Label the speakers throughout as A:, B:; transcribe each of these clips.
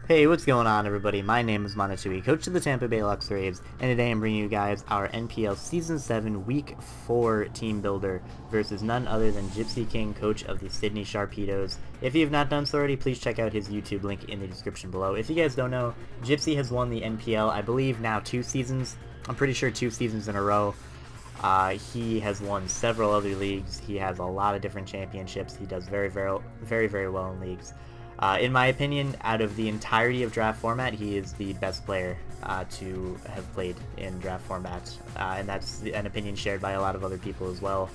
A: Hey, what's going on, everybody? My name is Monatui, coach of the Tampa Bay Lux Braves, and today I'm bringing you guys our NPL Season 7 Week 4 team builder versus none other than Gypsy King, coach of the Sydney Sharpedos. If you have not done so already, please check out his YouTube link in the description below. If you guys don't know, Gypsy has won the NPL, I believe, now 2 seasons. I'm pretty sure 2 seasons in a row. He has won several other leagues. He has a lot of different championships. He does very well in leagues. In my opinion, out of the entirety of draft format, he is the best player to have played in draft format, and that's an opinion shared by a lot of other people as well.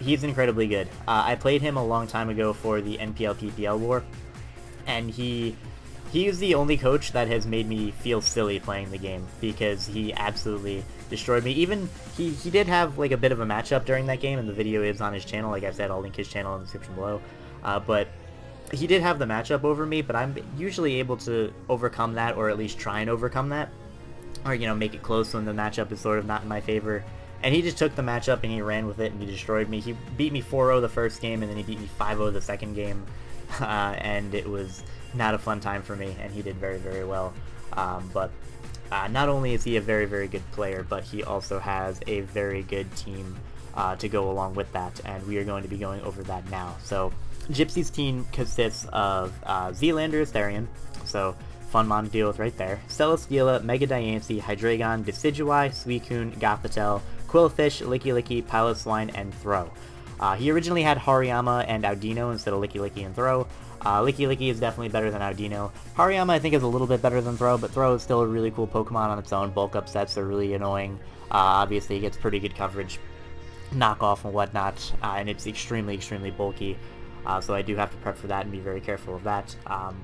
A: He's incredibly good. I played him a long time ago for the NPL PPL war, and he is the only coach that has made me feel silly playing the game, because he absolutely destroyed me. Even he did have like a bit of a matchup during that game, and the video is on his channel. Like I said, I'll link his channel in the description below. But he did have the matchup over me, but I'm usually able to overcome that, or at least try and overcome that, or, you know, make it close when the matchup is sort of not in my favor. And he just took the matchup and he ran with it and he destroyed me. He beat me 4-0 the first game, and then he beat me 5-0 the second game, and it was not a fun time for me, and he did very well. But not only is he a very good player, but he also has a very good team to go along with that, and we are going to be going over that now. So Gypsy's team consists of Zealander Asterion, so fun mon to deal with right there, Celesteela, Mega Diancie, Hydreigon, Decidueye, Suicune, Gothitelle, Quillfish, Licky, Piloswine, and Throw. He originally had Hariyama and Audino instead of Licky and Throw. Licky is definitely better than Audino. Hariyama I think is a little bit better than Throw, but Throw is still a really cool Pokemon on its own. Bulk up sets are really annoying. Obviously he gets pretty good coverage, knockoff and whatnot, and it's extremely bulky. So I do have to prep for that and be very careful of that.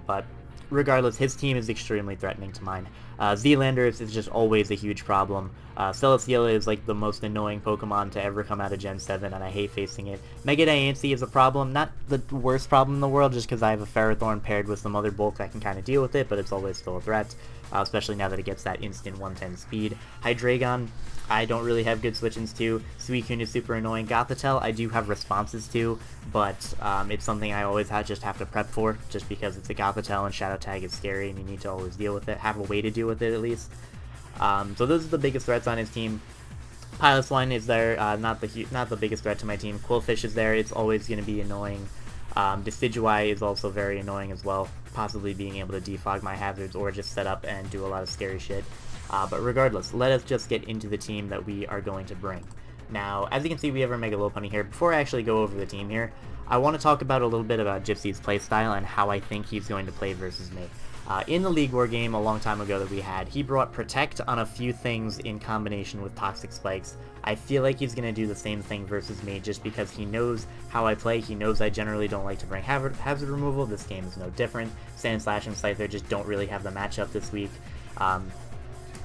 A: But regardless, his team is extremely threatening to mine. Zealander is just always a huge problem. Celesteela is like the most annoying Pokemon to ever come out of Gen 7, and I hate facing it. Mega Diancie is a problem, not the worst problem in the world, just because I have a Ferrothorn paired with some other bulk that can kind of deal with it, but it's always still a threat, especially now that it gets that instant 110 speed. Hydreigon, I don't really have good switch-ins to. Suicune is super annoying. Gothitelle, I do have responses to, but it's something I always just have to prep for, just because it's a Gothitelle and Shadow Tag is scary and you need to always deal with it, have a way to deal with it at least. So those are the biggest threats on his team. Piloswine is there, not the biggest threat to my team. Quillfish is there, it's always going to be annoying. Decidueye is also very annoying as well, possibly being able to defog my hazards or just set up and do a lot of scary shit. But regardless, let us just get into the team that we are going to bring. Now, as you can see, we have our Mega Lopunny here. Before I actually go over the team here, I want to talk about a little bit about Gypsy's playstyle and how I think he's going to play versus me. In the League War game a long time ago that we had, he brought Protect on a few things in combination with Toxic Spikes. I feel like he's going to do the same thing versus me just because he knows how I play. He knows I generally don't like to bring hazard removal. This game is no different. Sandslash and Scyther just don't really have the matchup this week.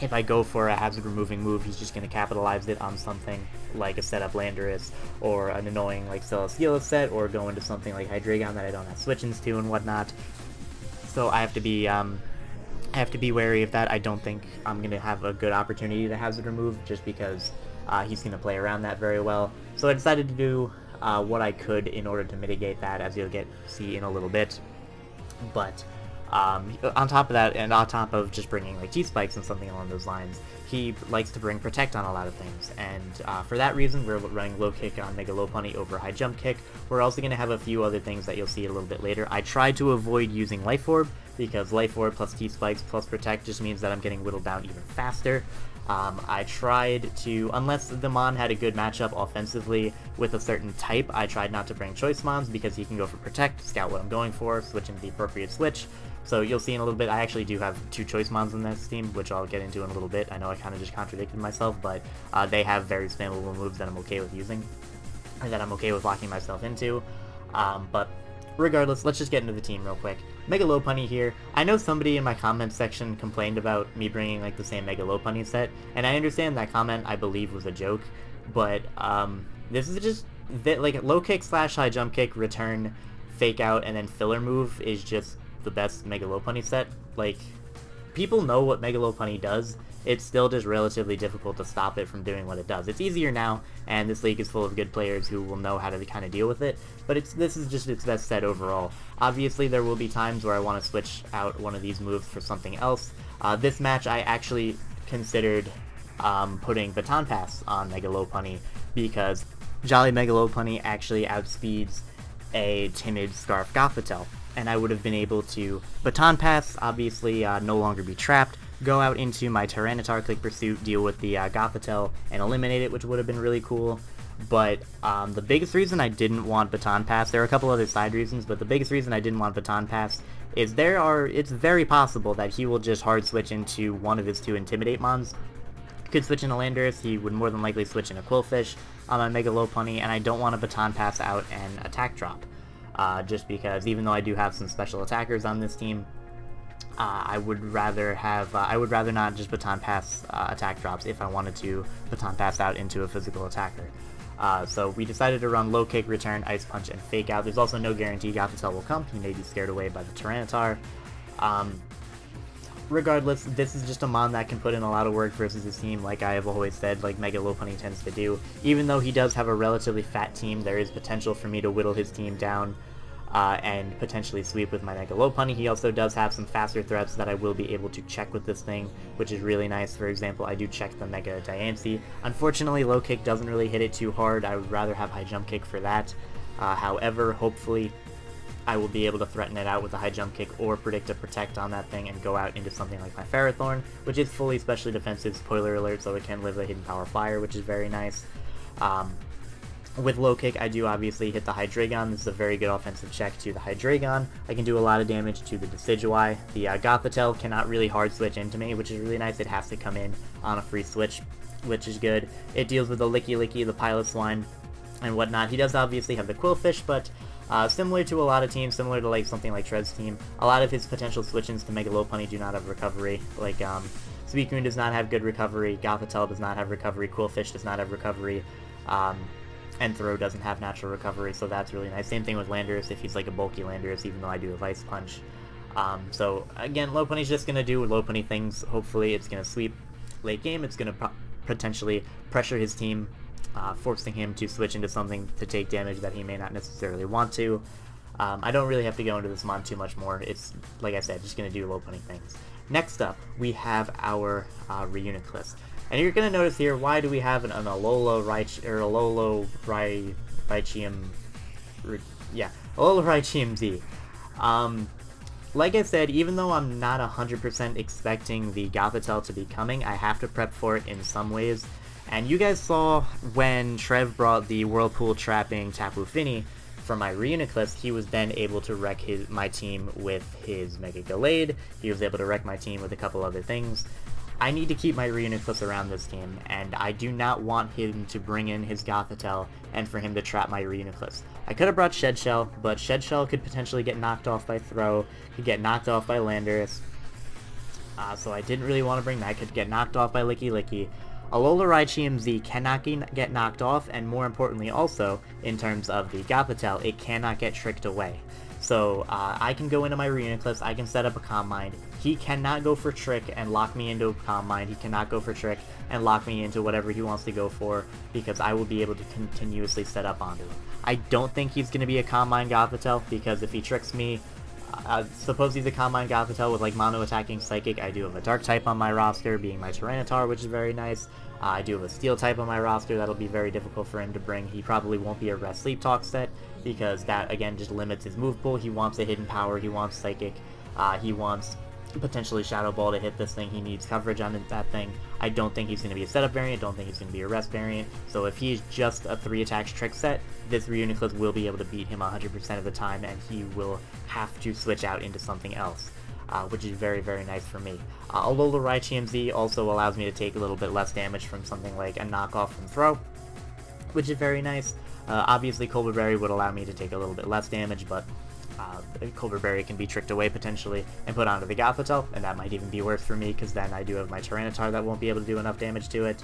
A: If I go for a hazard removing move, he's just going to capitalize it on something like a setup Landorus or an annoying like Celesteela set, or go into something like Hydreigon that I don't have switch-ins to and whatnot. So I have to be wary of that. I don't think I'm going to have a good opportunity to hazard remove just because he's going to play around that very well. So I decided to do what I could in order to mitigate that, as you'll see in a little bit. But on top of that, and on top of just bringing like T-Spikes and something along those lines, he likes to bring Protect on a lot of things, and for that reason we're running Low Kick on Mega Lopunny over High Jump Kick. We're also going to have a few other things that you'll see a little bit later. I tried to avoid using Life Orb, because Life Orb plus T-Spikes plus Protect just means that I'm getting whittled down even faster. I tried to, unless the Mon had a good matchup offensively with a certain type, I tried not to bring Choice Mons because he can go for Protect, scout what I'm going for, switch into the appropriate switch. So you'll see in a little bit, I actually do have 2 Choice Mons in this team, which I'll get into in a little bit. I know I kind of just contradicted myself, but they have very spammable moves that I'm okay with using, and that I'm okay with locking myself into. But regardless, let's just get into the team real quick. Mega Lopunny here. I know somebody in my comments section complained about me bringing like the same Mega Lopunny set, and I understand that comment, I believe, was a joke, but this is just like Low Kick / High Jump Kick, return, fake out, and then filler move is just the best Mega Lopunny set. Like, people know what Mega Lopunny does. It's still just relatively difficult to stop it from doing what it does. It's easier now, and this league is full of good players who will know how to kind of deal with it, but this is just its best set overall. Obviously, there will be times where I want to switch out one of these moves for something else. This match, I actually considered putting Baton Pass on Mega Lopunny, because Jolly Mega Lopunny actually outspeeds a timid Scarf Gothitelle, and I would have been able to Baton Pass, obviously no longer be trapped, go out into my Tyranitar, Click Pursuit, deal with the Gothitelle, and eliminate it, which would have been really cool. But the biggest reason I didn't want Baton Pass, there are a couple other side reasons, but the biggest reason I didn't want Baton Pass is it's very possible that he will just hard switch into one of his 2 Intimidate mons. Could switch into Landorus, he would more than likely switch into Quillfish on my Mega Lopunny, and I don't want to Baton Pass out and attack drop. Just because even though I do have some special attackers on this team, I would rather not just Baton Pass attack drops if I wanted to Baton Pass out into a physical attacker. So we decided to run Low Kick, Return, Ice Punch, and Fake Out. There's also no guarantee Gothitelle will come. He may be scared away by the Tyranitar. Regardless, this is just a mon that can put in a lot of work versus his team, like I have always said, like Mega Lopunny tends to do. Even though he does have a relatively fat team, there is potential for me to whittle his team down and potentially sweep with my Mega Lopunny. He also does have some faster threats that I will be able to check with this thing, which is really nice. For example, I do check the Mega Diancie. Unfortunately, Low Kick doesn't really hit it too hard. I would rather have High Jump Kick for that. However, hopefully, I will be able to threaten it out with a High Jump Kick or predict a Protect on that thing and go out into something like my Ferrothorn, which is fully specially defensive, spoiler alert, so it can live a Hidden Power Fire, which is very nice. With Low Kick, I do obviously hit the Hydreigon. This is a very good offensive check to the Hydreigon. I can do a lot of damage to the Decidueye. The Gothitelle cannot really hard switch into me, which is really nice. It has to come in on a free switch, which is good. It deals with the Licky Licky, the Piloswine, and whatnot. He does obviously have the Quillfish, but similar to a lot of teams, similar to like something like Shred's team, a lot of his potential switch-ins to Mega Lopunny do not have recovery. Like, Suicune does not have good recovery, Gothitelle does not have recovery, Quillfish does not have recovery, and Throw doesn't have natural recovery, so that's really nice. Same thing with Landorus if he's like a bulky Landorus, even though I do have Ice Punch. So again, Lopunny's just going to do Lopunny things. Hopefully it's going to sweep late game, it's going to potentially pressure his team, forcing him to switch into something to take damage that he may not necessarily want to. I don't really have to go into this mon too much more. It's, like I said, just going to do Lopunny things. Next up, we have our Reuniclus. And you're going to notice here, why do we have an Alola Raichium Z? Like I said, even though I'm not 100% expecting the Gothitelle to be coming, I have to prep for it in some ways. And you guys saw when Trev brought the Whirlpool Trapping Tapu Fini for my Reuniclus, he was then able to wreck my team with his Mega Gallade. He was able to wreck my team with a couple other things. I need to keep my Reuniclus around this game, and I do not want him to bring in his Gothitelle and for him to trap my Reuniclus. I could have brought Shedshell, but Shedshell could potentially get knocked off by Throw, could get knocked off by Landorus, so I didn't really want to bring that. Could get knocked off by Licky Licky. Alola Raichium Z cannot get knocked off, and more importantly also, in terms of the Gothitelle, it cannot get tricked away. So I can go into my Reuniclus, I can set up a Calm Mind. He cannot go for Trick and lock me into a Calm Mind. He cannot go for Trick and lock me into whatever he wants to go for, because I will be able to continuously set up onto him. I don't think he's going to be a Calm Mind Gothitelle, because if he tricks me, suppose he's a Calm Mind Gothitelle with like mono attacking Psychic. I do have a Dark type on my roster, being my Tyranitar, which is very nice. I do have a Steel type on my roster that'll be very difficult for him to bring. He probably won't be a Rest Sleep Talk set, because that again just limits his move pool. He wants a Hidden Power, he wants Psychic, he wants potentially Shadow Ball to hit this thing, he needs coverage on that thing. I don't think he's going to be a setup variant, don't think he's going to be a rest variant, so if he's just a 3 attacks trick set, this Reuniclus will be able to beat him 100% of the time, and he will have to switch out into something else, which is very, very nice for me. Alola Raichium Z also allows me to take a little bit less damage from something like a knockoff from Throw, which is very nice. Obviously Colbur Berry would allow me to take a little bit less damage, but Colbur Berry can be tricked away potentially and put onto the Gothitelle, and that might even be worse for me, because then I do have my Tyranitar that won't be able to do enough damage to it.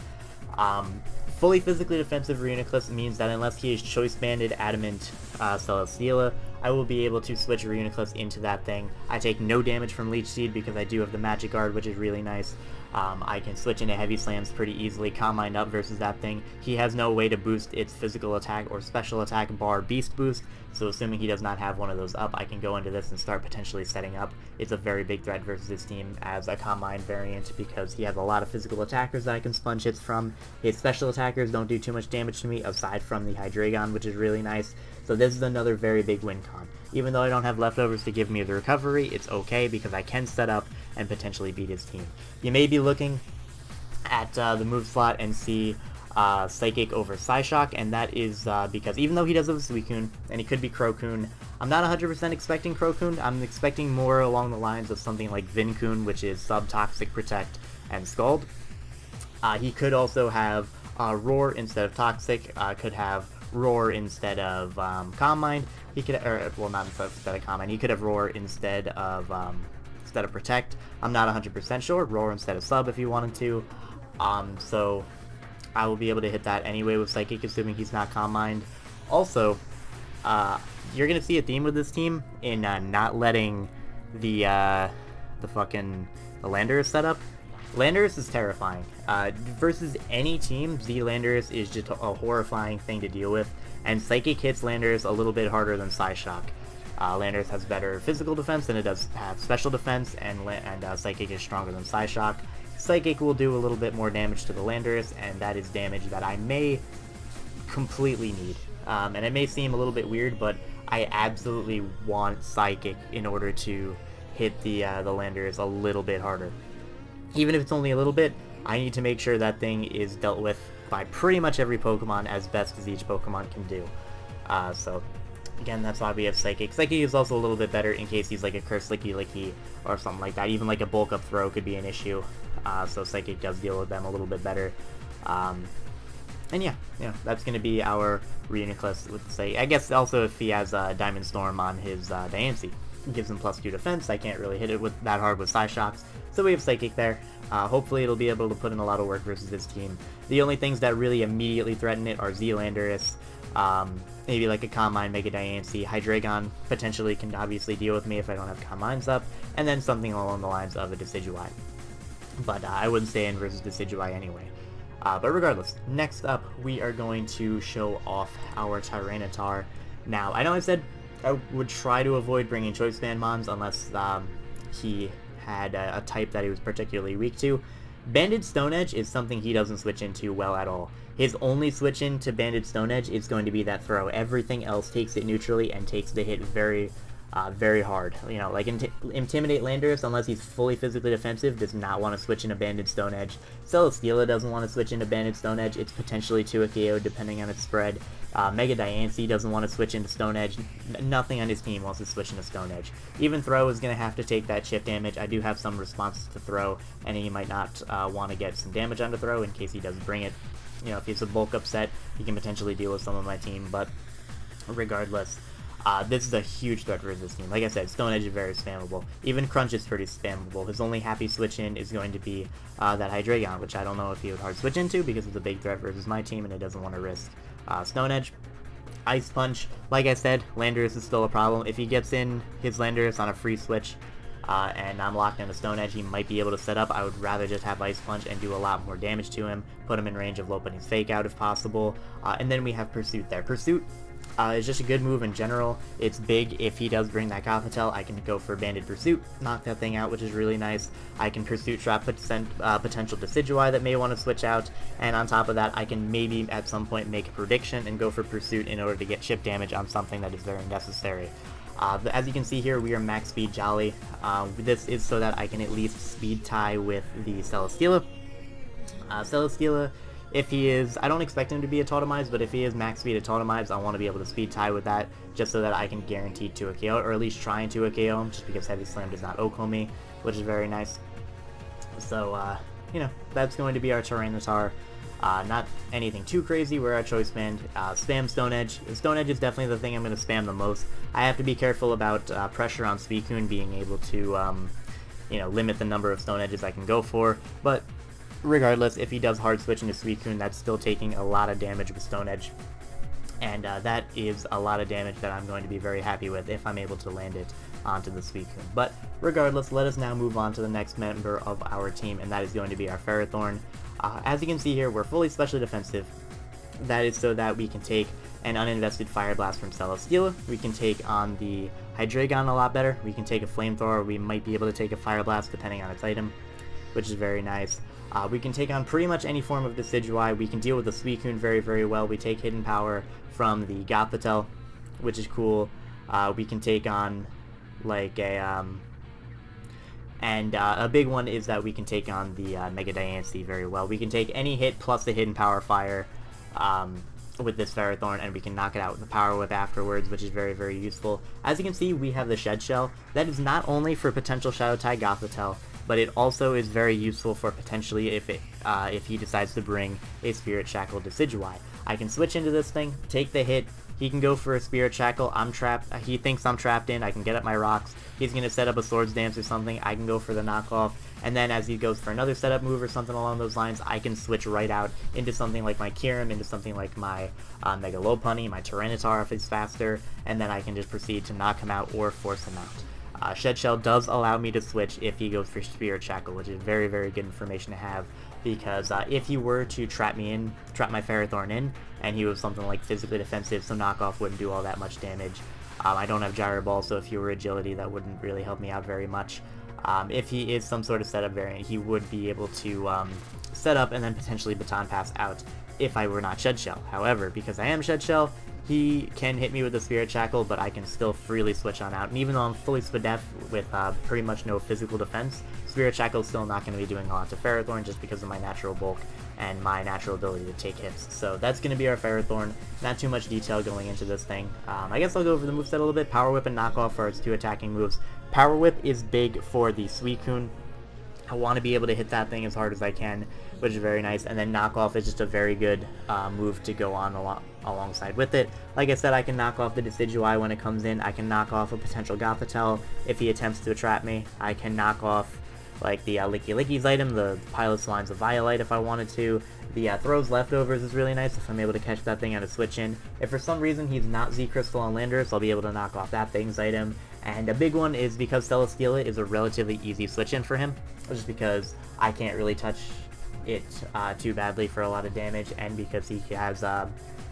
A: Fully physically defensive Reuniclus means that unless he is Choice Banded Adamant Celesteela, I will be able to switch Reuniclus into that thing. I take no damage from Leech Seed because I do have the Magic Guard, which is really nice. I can switch into Heavy Slams pretty easily, Calm Mind up versus that thing. He has no way to boost its physical attack or special attack bar Beast Boost, so assuming he does not have one of those up, I can go into this and start potentially setting up. It's a very big threat versus his team as a Calm Mind variant because he has a lot of physical attackers that I can sponge hits from. His special attackers don't do too much damage to me aside from the Hydreigon, which is really nice. So this is another very big win con. Even though I don't have leftovers to give me the recovery, it's okay because I can set up and potentially beat his team. You may be looking at the move slot and see Psychic over Psyshock, and that is because even though he does have a Suicune, and he could be Crocoon, I'm not 100% expecting Crocoon. I'm expecting more along the lines of something like Vincoon, which is Sub-Toxic, Protect, and Scald. He could also have Roar instead of Toxic, could have Roar instead of Calm Mind. He could, well, not instead of Calm Mind. He could have Roar instead of Protect. I'm not 100% sure. Roar instead of Sub if you wanted to. So I will be able to hit that anyway with Psychic, assuming he's not Calm Mind. Also, you're gonna see a theme with this team in not letting the Landorus setup. Landorus is terrifying. Versus any team, Z Landorus is just a horrifying thing to deal with, and Psychic hits Landorus a little bit harder than Psyshock. Landorus has better physical defense than it does have special defense, and Psychic is stronger than Psyshock. Psychic will do a little bit more damage to the Landorus, and that is damage that I may completely need. And it may seem a little bit weird, but I absolutely want Psychic in order to hit the Landorus a little bit harder. Even if it's only a little bit, I need to make sure that thing is dealt with by pretty much every Pokemon as best as each Pokemon can do. So, again, that's why we have Psychic. Psychic is also a little bit better in case he's like a Curse Licky or something like that. Even like a Bulk Up Throw could be an issue. So Psychic does deal with them a little bit better. And yeah, that's going to be our Reuniclus with the Psychic. I guess also if he has Diamond Storm on his Diancie. It gives him +2 defense. I can't really hit it with that hard with Psyshocks. So we have Psychic there. Hopefully it'll be able to put in a lot of work versus this team. The only things that really immediately threaten it are Z Landorus, maybe like a Calm Mind, Mega Diancie. Hydreigon potentially can obviously deal with me if I don't have Calm Minds up, and then something along the lines of a Decidueye. But I wouldn't stay in versus Decidueye anyway. But regardless, next up we are going to show off our Tyranitar. Now, I know I said I would try to avoid bringing Choice Band Mons unless he had a type that he was particularly weak to. Banded Stone Edge is something he doesn't switch into well at all. His only switch into Banded Stone Edge is going to be that throw. Everything else takes it neutrally and takes the hit very hard. You know, like Intimidate Landorus, unless he's fully physically defensive, does not want to switch into Banded Stone Edge. Celesteela doesn't want to switch into Banded Stone Edge. It's potentially to a KO depending on its spread. Mega Diancie doesn't want to switch into Stone Edge. Nothing on his team wants to switch into Stone Edge. Even Throw is going to have to take that chip damage. I do have some responses to Throw, and he might not want to get some damage onto Throw in case he doesn't bring it. You know, if he's a bulk upset, he can potentially deal with some of my team, but regardless, this is a huge threat for this team. Like I said, Stone Edge is very spammable. Even Crunch is pretty spammable. His only happy switch in is going to be that Hydreigon, which I don't know if he would hard switch into because it's a big threat versus my team and it doesn't want to risk Stone Edge. Ice Punch, like I said, Landorus is still a problem. If he gets in his Landorus on a free switch and I'm locked into Stone Edge, he might be able to set up. I would rather just have Ice Punch and do a lot more damage to him, put him in range of Lopunny's Fake Out if possible, and then we have Pursuit there. Pursuit is just a good move in general. It's big. If he does bring that Gothitelle, I can go for Banded Pursuit, knock that thing out, which is really nice. I can Pursuit Trap potential Decidueye that may want to switch out, and on top of that, I can maybe at some point make a prediction and go for Pursuit in order to get chip damage on something that is very necessary. As you can see here, we are max speed Jolly. This is so that I can at least speed tie with the Celesteela. Celesteela, if he is, I don't expect him to be a Totemize, but if he is max speed a Totemize, I want to be able to speed tie with that, just so that I can guarantee to a KO, or at least try and to a KO him, just because Heavy Slam does not OHKO me, which is very nice. So, you know, that's going to be our Tyranitar. Not anything too crazy. We're at Choice Band. Spam Stone Edge. Stone Edge is definitely the thing I'm going to spam the most. I have to be careful about pressure on Suicune being able to, you know, limit the number of Stone Edges I can go for, but regardless, if he does hard switch into Suicune, that's still taking a lot of damage with Stone Edge. and that is a lot of damage that I'm going to be very happy with if I'm able to land it onto the Suicune. But regardless, let us now move on to the next member of our team, and that is going to be our Ferrothorn. As you can see here, we're fully specially defensive. That is so that we can take an uninvested Fire Blast from Celesteela. We can take on the Hydreigon a lot better. We can take a Flamethrower. We might be able to take a Fire Blast depending on its item, which is very nice. We can take on pretty much any form of Decidueye. We can deal with the Suicune very, very well. We take Hidden Power from the Gothitelle, which is cool. We can take on like a a big one is that we can take on the Mega Diancie very well. We can take any hit plus the Hidden Power Fire with this Ferrothorn, and we can knock it out with the Power Whip afterwards, which is very, very useful. As you can see, we have the Shed Shell. That is not only for potential Shadow Tide Gothitelle, but it also is very useful for potentially if he decides to bring a Spirit Shackle Decidueye. I can switch into this thing, take the hit. He can go for a Spirit Shackle. I'm trapped. He thinks I'm trapped in. I can get up my rocks. He's going to set up a Swords Dance or something. I can go for the knockoff. And then as he goes for another setup move or something along those lines, I can switch right out into something like my Kyurem, into something like my Mega Lopunny, my Tyranitar if it's faster. And then I can just proceed to knock him out or force him out. Shed Shell does allow me to switch if he goes for Spirit Shackle, which is very, very good information to have, because if he were to trap my Ferrothorn in, and he was something like physically defensive, so knockoff wouldn't do all that much damage. I don't have Gyro Ball, so if he were agility, that wouldn't really help me out very much. If he is some sort of setup variant, he would be able to set up and then potentially Baton Pass out if I were not Shed Shell. However, because I am Shed Shell, he can hit me with the Spirit Shackle, but I can still freely switch on out. And even though I'm fully Spadef with pretty much no physical defense, Spirit Shackle is still not going to be doing a lot to Ferrothorn just because of my natural bulk and my natural ability to take hits. So that's going to be our Ferrothorn. Not too much detail going into this thing. I guess I'll go over the moveset a little bit. Power Whip and Knockoff are its two attacking moves. Power Whip is big for the Suicune. I want to be able to hit that thing as hard as I can, which is very nice. And then Knockoff is just a very good move to go on alongside with it. Like I said, I can knock off the Decidueye when it comes in. I can knock off a potential Gothitelle if he attempts to trap me. I can knock off like the Licky Licky's item, the Pilot's Lines of Violite if I wanted to. The Throws Leftovers is really nice if I'm able to catch that thing on a switch in. If for some reason he's not Z-Crystal on Landorus, I'll be able to knock off that thing's item. And a big one is because Celesteela is a relatively easy switch in for him, just because I can't really touch it too badly for a lot of damage, and because he has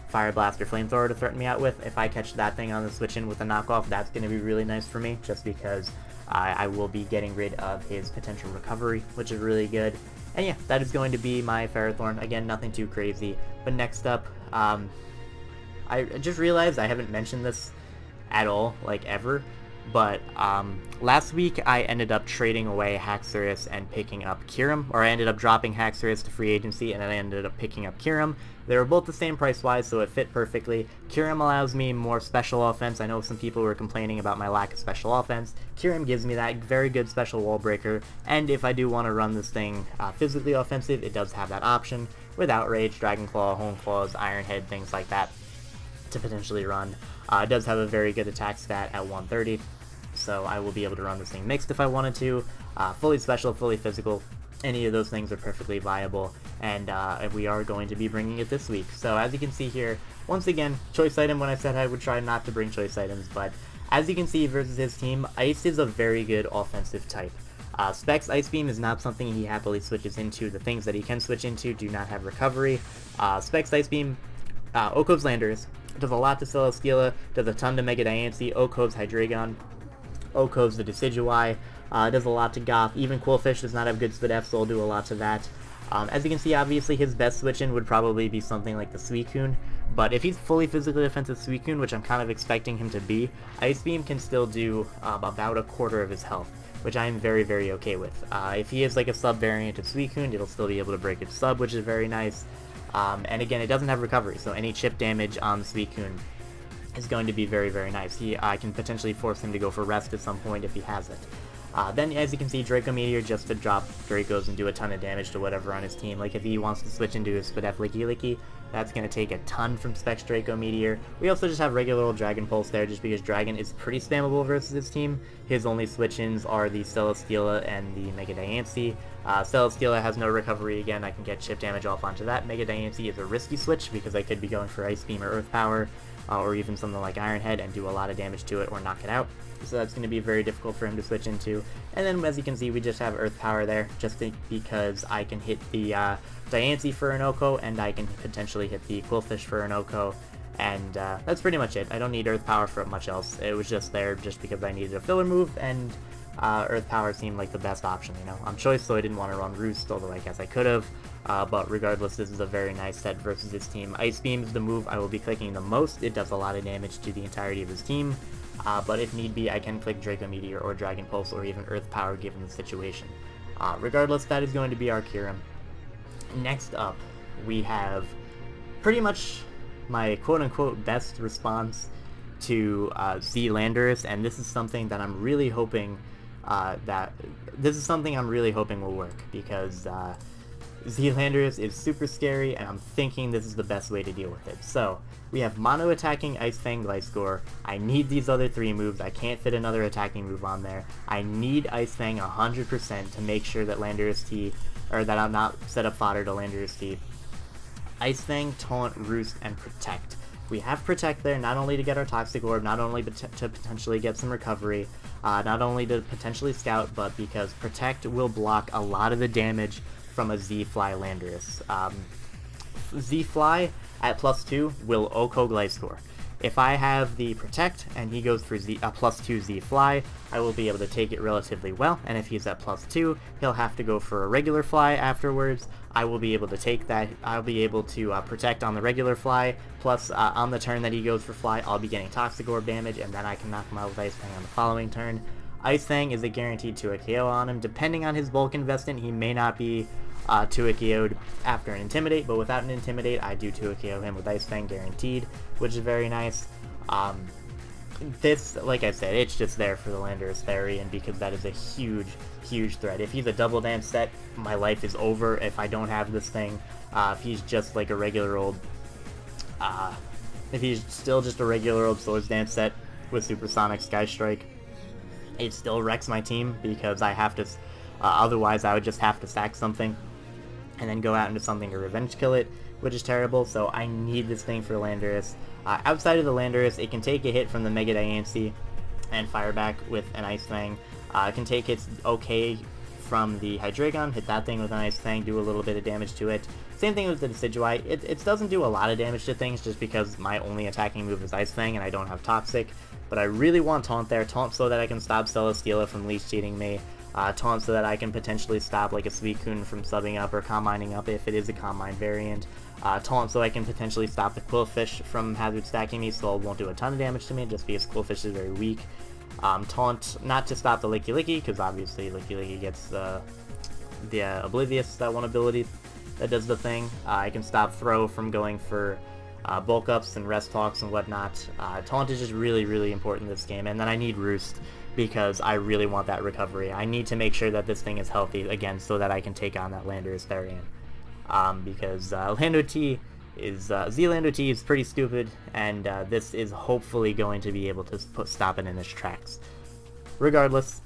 A: Fire Blast or Flamethrower to threaten me out with. If I catch that thing on the switch in with a knockoff, that's going to be really nice for me, just because I will be getting rid of his potential recovery, which is really good. And yeah, that is going to be my Ferrothorn. Again, nothing too crazy. But next up, I just realized I haven't mentioned this at all, like ever. But last week I ended up trading away Haxorus and picking up Kyurem, or I ended up dropping Haxorus to free agency and then I ended up picking up Kyurem. They were both the same price-wise, so it fit perfectly. Kyurem allows me more special offense. I know some people were complaining about my lack of special offense. Kyurem gives me that very good special wall breaker, and if I do want to run this thing physically offensive, it does have that option with Outrage, Dragon Claw, Hone Claws, Iron Head, things like that to potentially run. It does have a very good attack stat at 130. So I will be able to run this thing mixed if I wanted to. Fully special, fully physical, any of those things are perfectly viable, and we are going to be bringing it this week. So as you can see here, once again, choice item when I said I would try not to bring choice items, but as you can see versus his team, Ice is a very good offensive type. Specs Ice Beam is not something he happily switches into. The things that he can switch into do not have recovery. Specs Ice Beam, Okov's Landorus, does a lot to Celesteela, does a ton to Mega Diancie, Okov's Hydreigon, Okov's the Decidueye, does a lot to Goth. Even Quillfish does not have good Spadef, so will do a lot to that. As you can see, obviously his best switch-in would probably be something like the Suicune, but if he's fully physically defensive Suicune, which I'm kind of expecting him to be, Ice Beam can still do about a quarter of his health, which I am very, very okay with. If he is like a sub-variant of Suicune, it'll still be able to break its sub, which is very nice. And again, it doesn't have recovery, so any chip damage on Suicune is going to be very, very nice. I can potentially force him to go for rest at some point if he has it. Then, as you can see, Draco Meteor just to drop Dracos and do a ton of damage to whatever on his team. Like, if he wants to switch into a Spadef Licky, that's going to take a ton from Specs Draco Meteor. We also just have regular old Dragon Pulse there, just because Dragon is pretty spammable versus his team. His only switch-ins are the Celesteela and the Mega Diancie. Celesteela has no recovery again, I can get chip damage off onto that. Mega Diancie is a risky switch, because I could be going for Ice Beam or Earth Power, or even something like Iron Head and do a lot of damage to it or knock it out. So that's going to be very difficult for him to switch into. And then, as you can see, we just have Earth Power there, just because I can hit the Diancie for an Oko, and I can potentially hit the Quillfish for an Oko, and that's pretty much it. I don't need Earth Power for much else. It was just there just because I needed a filler move, and Earth Power seemed like the best option, you know, on choice, so I didn't want to run Roost, although I guess I could have. But regardless, this is a very nice set versus his team. Ice Beam is the move I will be clicking the most. It does a lot of damage to the entirety of his team. But if need be, I can click Draco Meteor or Dragon Pulse or even Earth Power given the situation. Regardless, that is going to be our Kyurem. Next up, we have pretty much my quote-unquote best response to Z Landorus, and this is something that I'm really hoping will work, because Z Landorus is super scary, and I'm thinking this is the best way to deal with it. So, we have mono attacking Ice Fang Gliscor. I need these other 3 moves. I can't fit another attacking move on there. I need Ice Fang 100% to make sure that Landorus T, or that I'm not set up fodder to Landorus T. Ice Fang, Taunt, Roost, and Protect. We have Protect there not only to get our Toxic Orb, not only to potentially get some recovery, not only to potentially scout, but because Protect will block a lot of the damage from a Z-Fly Landorus. Z-Fly at +2 will Oko Gliscor. If I have the Protect and he goes for +2 Z-Fly, I will be able to take it relatively well, and if he's at +2, he'll have to go for a regular Fly afterwards. I will be able to take that. I'll be able to Protect on the regular Fly, plus on the turn that he goes for Fly, I'll be getting Toxic Orb damage, and then I can knock him out with Ice Fang on the following turn. Ice Fang is a guaranteed 2-hit KO on him. Depending on his bulk investment, he may not be 2-hit KO'd after an Intimidate, but without an Intimidate, I do 2-hit KO him with Ice Fang guaranteed, which is very nice. This, like I said, it's just there for the Landorus variant, because that is a huge, huge threat. If he's a double dance set, my life is over if I don't have this thing. If he's just like a regular old, if he's still just a regular old Swords Dance set with Supersonic Sky Strike, it still wrecks my team, because I have to, otherwise I would just have to sack something and then go out into something to revenge kill it, which is terrible. So I need this thing for Landorus. Outside of the Landorus, it can take a hit from the Mega Diancie and fire back with an Ice Fang. It can take hits okay from the Hydreigon, hit that thing with an Ice Fang, do a little bit of damage to it. Same thing with the Decidueye. It doesn't do a lot of damage to things, just because my only attacking move is Ice Fang and I don't have Toxic. But I really want Taunt there. Taunt so that I can stop Celesteela from leech cheating me. Taunt so that I can potentially stop like a Suicune from subbing up or combining up if it is a combine variant. Taunt so I can potentially stop the Quillfish from hazard stacking me, so it won't do a ton of damage to me just because Quillfish is very weak. Taunt not to stop the Licky, because obviously Licky gets the Oblivious, that one ability that does the thing. I can stop Throw from going for bulk ups and rest talks and whatnot. Taunt is just really, really important in this game, and then I need Roost, because I really want that recovery. I need to make sure that this thing is healthy again, so that I can take on that Landorus variant. Because Lando T is Z-Lando T is pretty stupid, and this is hopefully going to be able to stop it in its tracks. Regardless,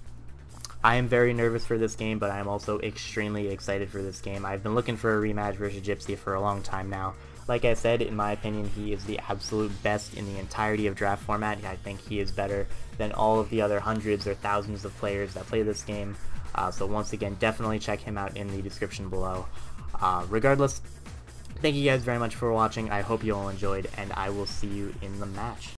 A: I am very nervous for this game, but I am also extremely excited for this game. I've been looking for a rematch versus Gypsy for a long time now. Like I said, in my opinion, he is the absolute best in the entirety of draft format. I think he is better than all of the other hundreds or thousands of players that play this game. So once again, definitely check him out in the description below. Regardless, thank you guys very much for watching. I hope you all enjoyed, and I will see you in the match.